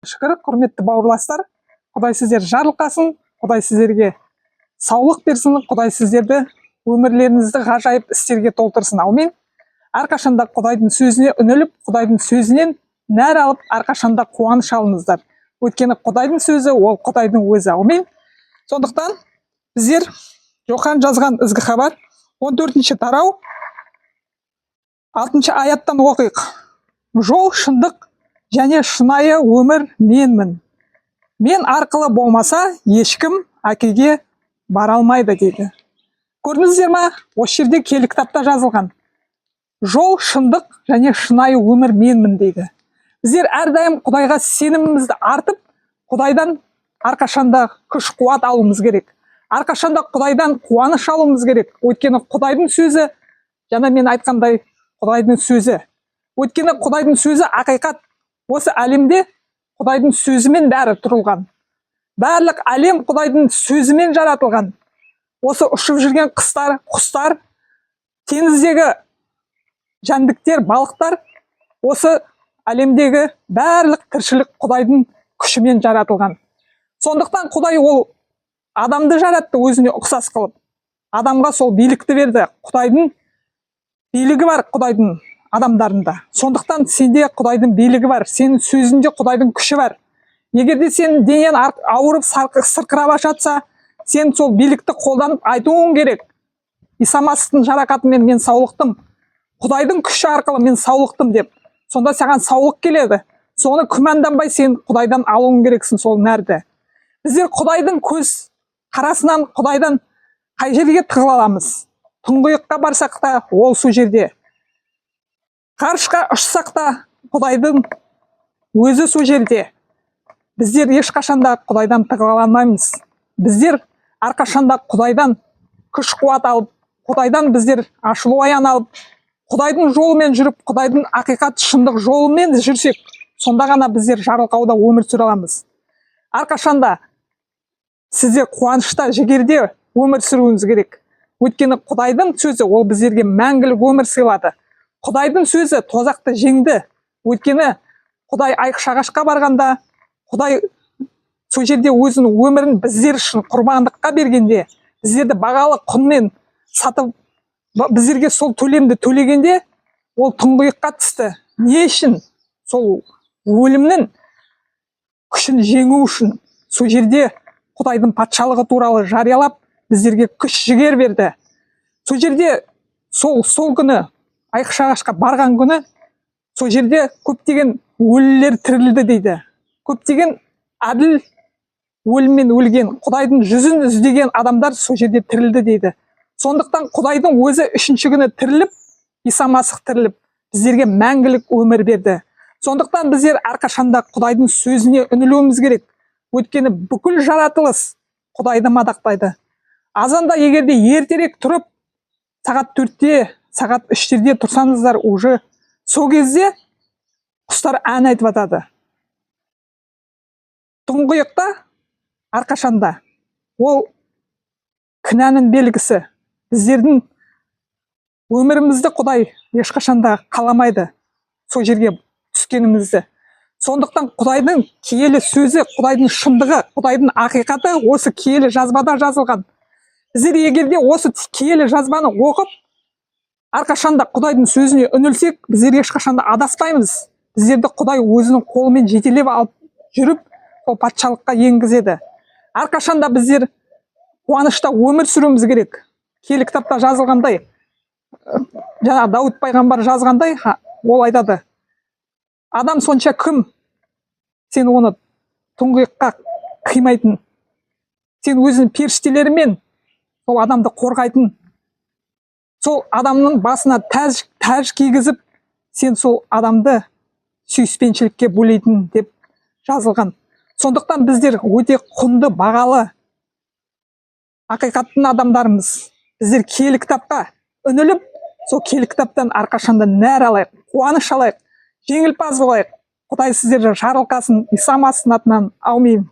Шүкір, құрметті бауырластар, Құдай сіздер жарылқасын, Құдай сіздерге саулық берсін, Құдай сіздерді өмірлеріңізді ғажайып істерге толтырсын. Аумин. Әрқашанда Құдайдың сөзіне үніліп, Құдайдың сөзінен нәр алып, әрқашанда қуаныш алыңыздар. Өйткені Құдайдың сөзі ол Құдайдың өзі. Аумин. Сондықтан біздер Йохан жазған ізгі хабар 14-ші тарау 6-шы аяттан оқиық. Жол, шындық және шынайы өмір менмін. Мен арқылы болмаса, ешкім әкеге бара алмайды дейді. Көрдіңіздер ма? Осы жерде киелі кітапта жазылған. Жол, шындық және шынайы өмір менмін дейді. Біздер әрдайым Құдайға сенімімізді артып, Құдайдан әрқашанда күш қуат алуымыз керек. Әрқашанда Құдайдан қуаныш алуымыз керек. Өйткені Құдайдың сөзі, жаңа мен айтқандай, Құдайдың сөзі. Өйткені Құдайдың сөзі ақиқат. Осы әлемде Құдайдың сөзімен бәрі тұрылған. Барлық әлем Құдайдың сөзімен жаратылған. Осы ұшып жүрген құстар, теңіздегі жәндіктер, балықтар, осы әлемдегі барлық тіршілік Құдайдың күшімен жаратылған. Сондықтан Құдай ол адамды жаратты өзіне ұқсас қылып. Адамға сол билікті берді. Құдайдың билігі бар Құдайдың адамдарында. Сондықтан сенде Құдайдың билігі бар, сенің сөзінде Құдайдың күші бар. Егерде сенің денең ауырып сырқырап жатса, сен сол билікті қолданып айтуың керек. Иса Масихтың жарақатымен мен саулықтым. Құдайдың күші арқылы мен саулықтым деп. Сонда саған саулық келеді. Соны күмәнданбай сен Құдайдан алуың керексің сол нәрді. Біздер Құдайдың көз қарасынан Құдайдан қай жерге тығыла аламыз? Тұңғиыққа барсақ та ол сол жерде. Ғарышқа ұшсақ та Құдайдың өзі сол жерде. Біздер ешқашанда Құдайдан тығыла алмаймыз. Біздер әрқашанда Құдайдан күш қуат алып, Құдайдан біздер ашылу аян алып, Құдайдың жолымен жүріп, Құдайдың ақиқат шындық жолымен жүрсек, сонда ғана біздер жарылқауда өмір сүре аламыз. Әрқашанда сіздер қуанышта, жігерде өмір сүруіңіз керек. Өйткені Құдайдың сөзі ол біздерге мәңгілік өмір сыйлады. Құдайдың сөзі тозақты жеңді. Өйткені Құдай айқшағашқа барғанда, Құдай сол жерде өзінің өмірін біздер үшін құрбандыққа бергенде, біздерді бағалы құнмен сатып, біздерге сол төлемді төлегенде, ол тұңғиыққа түсті. Не үшін? Сол өлімнің күшін жеңу үшін. Сол жерде Құдайдың патшалығы туралы жариялап, біздерге күш жігер берді. Сол жерде сол күні, айқшағашқа барған күні, сол жерде көптеген өлілер тірілді дейді. Көптеген әділ өліммен өлген, Құдайдың жүзін іздеген адамдар сол жерде тірілді дейді. Сондықтан Құдайдың өзі үшінші күні тіріліп, Иса Масих тіріліп, біздерге мәңгілік өмір берді. Сондықтан біздер әрқашанда Құдайдың сөзіне үнілуіміз керек. Өйткені бүкіл жаратылыс Құдайды мадақтайды. Азанда егерде ертерек тұрып, сағат 4-те, сағат 3-те тұрсаңыздар, уже сол кезде құстар ән айтып жатады. Тұңғиықта әрқашанда ол кінәнің белгісі. Біздердің өмірімізді Құдай ешқашанда қаламайды сол жерге түскенімізді. Сондықтан Құдайдың киелі сөзі, Құдайдың шындығы, Құдайдың ақиқаты осы киелі жазбада жазылған. Біздер егерде осы киелі жазбаны оқып, әрқашанда Құдайдың сөзіне үнілсек, біздер ешқашанда адаспаймыз. Біздерді Құдай өзінің қолымен жетелеп алып жүріп, ол патшалыққа енгізеді. Әрқашанда біздер қуанышта өмір сүруіміз керек. Киелі кітапта жазылғандай, жаңа Дауд пайғамбар жазғандай, ол айтады: адам сонша кім, сен оны тұңғиыққа қимайтын, сен өзінің періштелерімен сол адамды қорғайтын, сол адамның басына тәж кигізіп, сен сол адамды сүйіспеншілікке бөлейтін деп жазылған. Сондықтан біздер өте құнды, бағалы ақиқаттың адамдарымыз. Біздер киелі кітапқа үніліп, сол киелі кітаптан әрқашанда нәр алайық, қуаныш алайық, жеңілпаз болайық. Құдай сіздерді жарылқасын. Иса Масихтың атынан. Аумин.